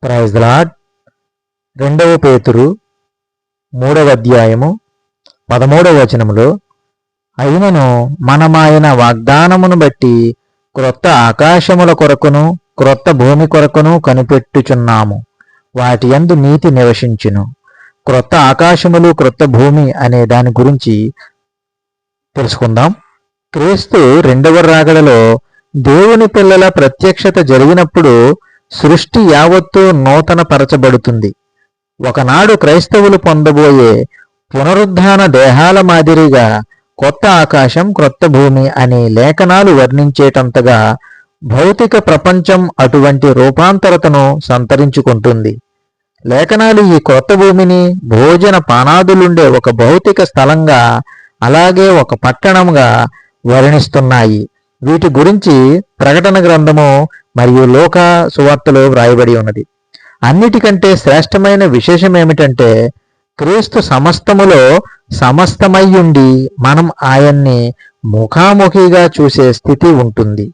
Praise the lord. 2 పేతురు 3వ అధ్యాయము 13వ వచనములో, అయినను మనమాయన వాగ్దానమును బట్టి క్రొత్త ఆకాశముల కొరకును క్రొత్త భూమి కొరకును కనిపెట్టుచున్నాము, వాటి యందు నీతి నివసించును. క్రొత్త ఆకాశములు క్రొత్త భూమి అనే దాని గురించి తెలుసుకుందాం. క్రీస్తు రెండవ రాకడలో దేవుని పిల్లల ప్రత్యక్షత జరిగినప్పుడు సృష్టి యావత్తు నూతన పరచబడుతుంది. ఒకనాడు క్రైస్తవులు పొందబోయే పునరుద్ధాన దేహాల మాదిరిగా కొత్త ఆకాశం క్రొత్త భూమి అనే లేఖనాలు వర్ణించేటంతగా భౌతిక ప్రపంచం అటువంటి రూపాంతరతను సంతరించుకుంటుంది. లేఖనాలు ఈ క్రొత్త భూమిని భోజన పానాదులుండే ఒక భౌతిక స్థలంగా, అలాగే ఒక పట్టణంగా వర్ణిస్తున్నాయి. వీటి గురించి ప్రకటన గ్రంథము మరియు లోకా సువార్తలో వ్రాయబడి ఉన్నది. అన్నిటికంటే శ్రేష్టమైన విశేషం ఏమిటంటే, క్రీస్తు సమస్తములో సమస్తమయ్యుండి మనం ఆయన్ని ముఖాముఖిగా చూసే స్థితి ఉంటుంది.